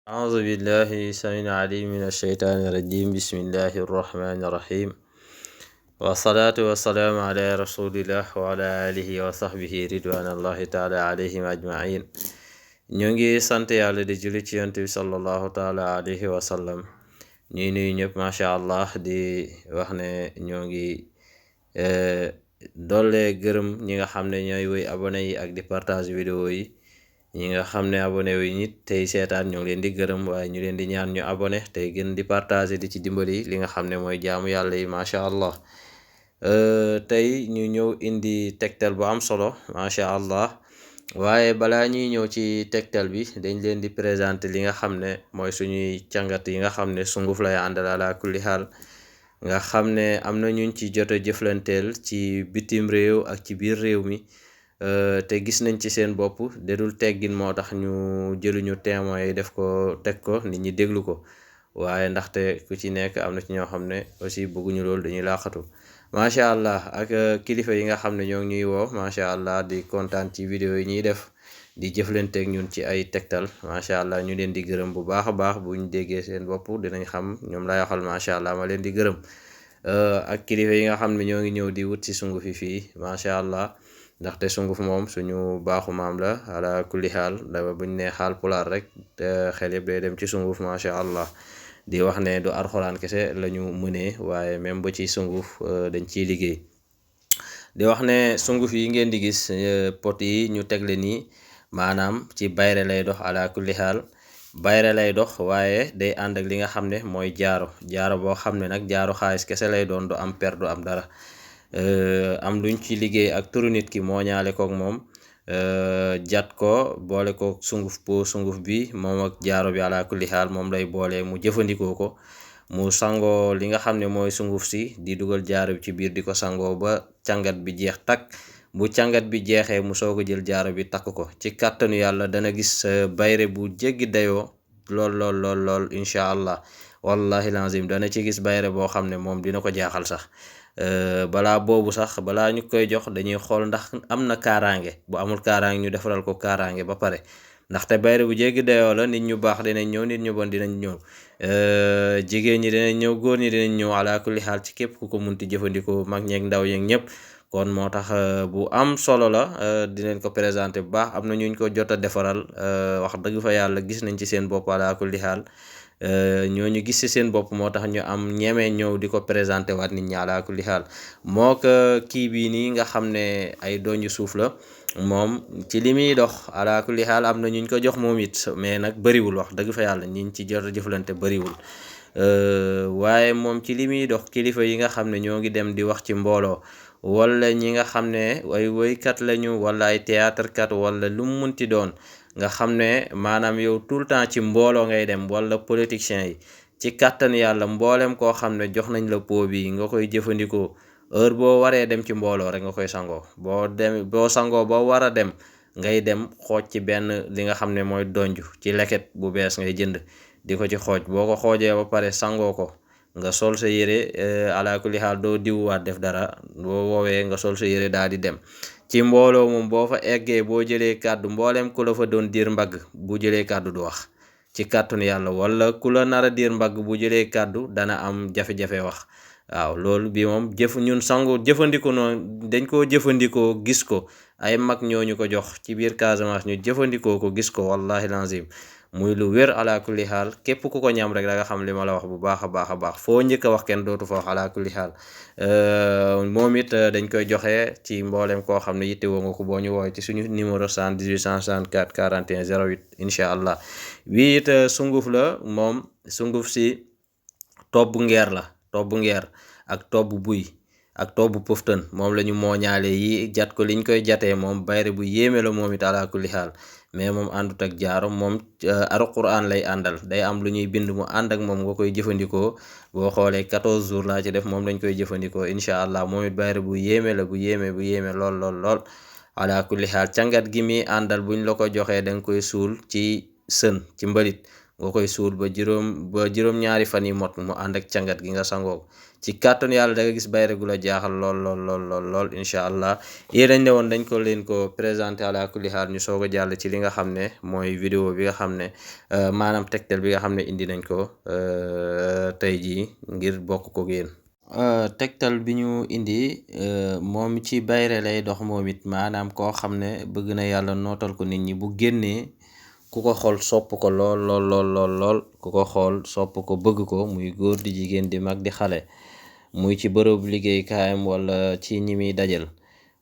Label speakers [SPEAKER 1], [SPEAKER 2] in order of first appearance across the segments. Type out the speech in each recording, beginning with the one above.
[SPEAKER 1] أعوذ بالله السميع العليم من الشيطان الرجيم بسم الله الرحمن الرحيم والصلاة والسلام على رسول الله وعلى آله وصحبه رضوان الله تعالى عليهم أجمعين ñoo ngi sant yàlla di julli ci yonent bi sallallahu taala alayhi wa sallam ñuy nuyu ñëpp macha allah di wax ne ñoo ngi doole gërëm ñi nga xam ne ñooy woy abonné yi ak di partage vidéo yi ñi nga xam ne abonné wu nit tey seetaan ñoo ngi leen di gërëm waaye ñu leen di ñaan ñu abonné tey gën di partager di ci dimbali li nga xam ne mooy jaamu yàlla yi macha allah tey ñu ñëw indi tegtal bu am solo macha allah waaye balaa ñuy ñëw ci tegtal bi dañ leen di présenter li nga xam ne mooy suñuy càngat yi nga xam ne sunguf lay àndal ala kulli xaal nga xam ne am na ñuñ ci jot a jëflanteel ci bitim réew ak ci biir réew mi te gis nañ ci seen bopp dedul teggin moo tax ñu jëluñu témoins yi def ko teg ko nit ñi déglu ko waaye ndaxte ku ci nekk am na ci ñoo xam ne aussi bëgguñu loolu dañuy laaxatu macha allah ak kilifa yi nga xam ne ñoo ngi ñuy woo macha allah di kontaan ci vidéo yi ñuy def di jëflanteeg ñun ci ay tegtal macha allah ñu leen di gërëm bu baax a baax buñ déggee seen bopp dinañ xam ñoom lay waxal macha allah ma leen di gërëm ak kilifa yi nga xam ne ñoo ngi ñëw di wut si sunguf fi fii macha allah ndaxte sunguf moom suñu baaxu maam la ala kulli xaal dama buñ ne xaal pulaar rek xel yëpp day dem ci sunguf macha allah di wax ne du alxuraan kese lañu mënee waaye même ba ci sunguf dañ ciy liggéey di wax ne sunguf yi ngeen di gis pot yi ñu tegle nii maanaam ci bayre lay dox ala kulli xaal bayre lay dox waaye day ànd ak li nga xam ne mooy jaaro boo xam ne nag jaaro xaalis kese lay doon du am per du am dara am luñ ci liggéey ak turu nit ki moo ñaale kook moom jat ko boole ko sunguf bi moom ak jaaro bi ala kulli xaal moom lay boole mu jëfandikoo ko mu sangoo li nga xam ne mooy sunguf si di dugal jaaro bi ci biir di ko sangoo ba càngat bi jeex takk bu càngat bi jeexee mu soog a jël jaaro bi takk ko ci kàttanu yàlla dana gis bayre bu jéggi dayoo lool incha allah wallahi lazim dana ci gis bayre boo xam ne moom dina ko jaaxal sax balaa boobu sax balaa ñu koy jox dañuy xool ndax am na kaaraange bu amul kaaraange ñu defaral ko kaaraange ba pare ndaxte bayre bu jéggi dayoo la nit ñu baax dinañ ñëw nit ñu bon dinañ ñëw jigéen ñi dinañ ñëw góor ñi dinañ ñëw ala kulli xaal ci képp ku ko munti jëfandikoo mag ñeeg ndaw yeeg ñëpp kon moo tax bu am solo la dinañ ko présenter bu baax am na ñuñ ko jot a defaral wax dëgg fa yàlla gis nañ ci seen bopp ala kulli xaal ñooñu gis ci seen bopp moo tax ñu am ñeme ñëw di ko présenté waat nit ñi ala kulli xaal moo ko kii bii nii nga xam ne ay doñu suuf la moom ci li muy dox ala kulli xaal am na ñuñ ko jox moom it mais nag bëriwul wax dëgg fa yàlla ñiñ ci jot a jëflante bëriwul waaye moom ci li muy dox kilifa yi nga xam ne ñoo ngi dem di wax ci mbooloo wala ñi nga xam ne ay woykat lañu wala ay théâtre kat wala lu mu munti doon nga xam ne maanaam yow tout le temps ci mbooloo ngay dem wala politiciens yi ci kàttan yàlla mboolem koo xam ne jox nañ la pot bi nga koy jëfandikoo heure boo waree dem ci mbooloo rek nga koy sangoo boo sangoo ba war a dem ngay dem xooj ci benn li nga xam ne mooy donj ci leket bu bees ngay jënd di ko ci xooj boo ko xoojee ba pare sangoo ko nga sol sa yére ala kulli xaal doo diwwaat def dara boo woowee nga sol sa yére daal di dem ci mbooloo moom boo fa eggee boo jëlee kàddu mbooleem ku la fa doon diir mbagg bu jëlee kàddu du wax ci kàttanu yàlla wala ku la nar a diir mbagg bu jëlee kàddu dana am jafe-jafe wax waaw loolu bi moom ñun jëfandikoo noonu dañ koo jëfandikoo gis ko ay mag ñooñu ko jox ci biir Casamance ñu jëfandikoo ko gis ko wallahi lazim muy lu wér ala kulli xaal képp ku ko ñam rek da nga xam li ma la wax bu baax a baax foo njëkk a wax kenn dootu fa wax ala kulli xaal moom it dañ koy joxe ci mboolem koo xam ne yittewoo nga ko boo ñu woowee ci suñu numéro 78 164 41 08 incha allah bii it sunguf la moom sunguf si tobbu ngeer la tobbu ngeer ak tobbu buy ak tobbu pëftan moom la ñu mooñaale yi jat ko liñ koy jatee moom bayre bu yéeme la moom it ala kulli xaal mais moom àndut ak jaaro moom alquran lay àndal day am lu ñuy bind mu ànd ak moom nga koy jëfandikoo boo xoolee 14 jours laa ci def moom lañ koy jëfandikoo incha allah moom it bayre bu yéeme la bu yéeme lool ala kulli xaal càngat gi mi àndal buñ la ko joxee da nga koy suul ci sën ci mbalit nga koy suul ba juróom-ñaari fan yi mot mu ànd ak cangat gi nga sangoo ci kàttanu yàlla da nga gis bayre gu la jaaxal lool incha allah. yéen dañ ne woon dañ ko leen ko présenté ala kulli xaal ñu soog a jàll ci li nga xam ne mooy vidéo bi nga xam ne maanaam tegtal bi nga xam ne indi nañ ko tey jii ngir bokk ko yéen. tegtal bi ñu indi moom ci bayre lay dox moom it maanaam koo xam ne bëgg na yàlla nootal ko nit ñi bu génnee ku ko xool sopp ko lool ku ko xool sopp ko bëgg ko muy góor di jigéen di mag di xale muy ci bërëb liggéeykaayam wala ci ñi muy dajal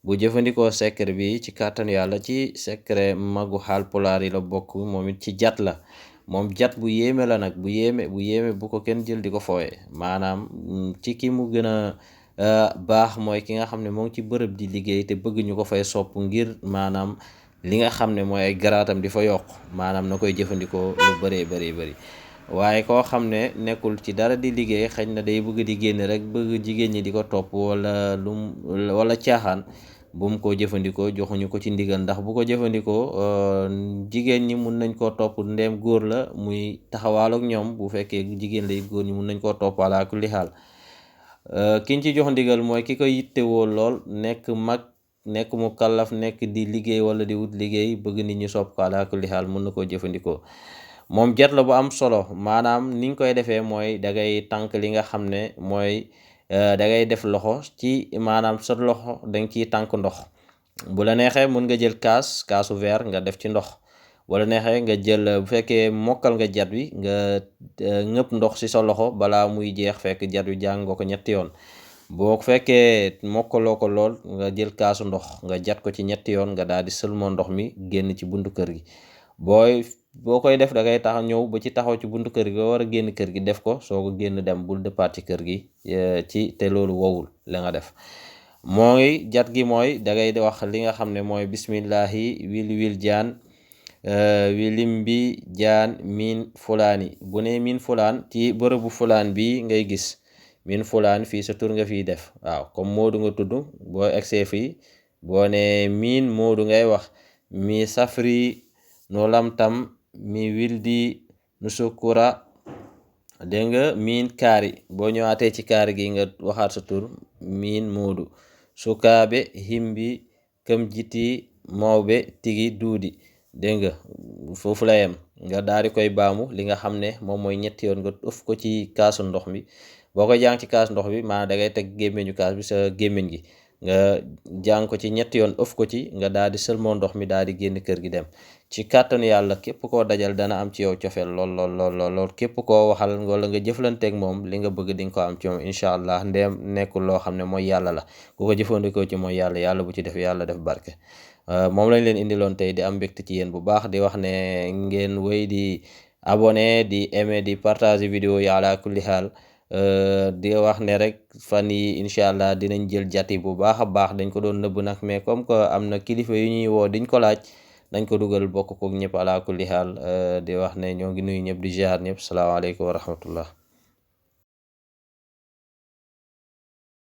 [SPEAKER 1] bu jëfandikoo secret bi ci kàttanu yàlla ci secret magu Haalpulaar yi la bokk moom it ci jat la moom jat bu yéeme la nag bu yéeme bu ko kenn jël di ko fooye maanaam ci ki mu gën a baax mooy ki nga xam ne moo ngi ci bërëb di liggéey te bëgg ñu ko fay sopp ngir maanaam li nga xam ne mooy ay garaatam di fa yokk maanaam na koy jëfandikoo lu bëri waaye koo xam ne nekkul ci dara di liggéey xëy na day bëgg di génn rek bëgg jigéen ñi di ko topp wala caaxaan bu mu ko jëfandikoo joxuñu ko ci ndigal ndax bu ko jëfandikoo jigéen ñi mun nañ koo topp ndeem góor la muy taxawaal ak ñoom bu fekkee jigéen lay góor ñi mun nañ koo topp ala kulli xaal kiñ ci jox ndigal mooy ki ko yittewoo lool nekk mag nekk mu kallaf nekk di liggéey wala di wut liggéey bëgg nit ñi sopp ko ala kulli xaal mun na koo jëfandikoo. moom jet la bu am solo maanaam niñ koy defee mooy da ngay tànk li nga xam ne mooy da ngay def loxo ci maanaam sa loxo danga ciy tànk ndox bu la neexee mun nga jël kaasu verre nga def ci ndox wala neexee nga jël bu fekkee mokkal nga jat wi nga ngëpp ndox ci sa loxo balaa muy jeex fekk jat wi jàng nga ko ñetti yoon boo fekkee mokkaloo ko lool nga jël kaasu ndox nga jat ko ci ñetti yoon nga daal di sëlmoo ndox mi génn ci buntu kër gi boo koy def da ngay tax ñëw ba ci taxaw ci buntu kër gi war a génn kër gi def ko soo ko génn dem bul départ ci kër gi te loolu wowul la nga def mooy jat gi mooy da ngay wax li nga xam ne mooy bismillahi wil jaan wilim bi jaan miin fulaani bu ne miin fulaan ci bërëbu fulaan bi ngay gis miin fulaan fii sa tur nga fiy def waaw comme Moodu nga tudd boo egsee fii boo ne miin Moodu ngay wax mi safri no lamtam mi wildi nu sukkura dégg nga miin kaari boo ñëwaatee ci kaari gi nga waxaat sa tur miin Moodu sukaabe himbi kam jiti mawbe tigi duudi dégg nga foofu la yem nga daal di koy baamu li nga xam ne moom mooy ñetti yoon nga ëf ko ci kaasu ndox mi boo ko jàng ci kaas ndox bi maanaam da ngay teg gémmiñu kaas bi sa gémmiñ gi nga jàng ko ci ñetti yoon ëf ko ci nga daal di sëlmoo ndox mi daal di génn kër gi dem ci kàttanu yàlla képp koo dajal dana am ci yow cofeel lool képp koo waxal wala nga jëflanteeg moom li nga bëgg di nga ko am ci moom incha allah ndeem nekkul loo xam ne mooy yàlla la ku ko jëfandikoo ci mooy yàlla bu ci def yàlla def barke moom lañ leen indiloon tey di am mbégte ci yéen bu baax di wax ne ngeen wéy di abonné di aimer di partager vidéo yi ala kulli xaal di wax ne rek fan yi incha allah dinañ jël jati bu baax a baax dañ ko doon nëbb nag mais comme que am na kilifa yu ñuy woo diñ ko laaj dañ ko dugal bokk kook ñëpp ala kulli xaal di wax ne ñoo ngi nuyu ñëpp di ziar ñëpp salaamaaleykum wa rahmatullah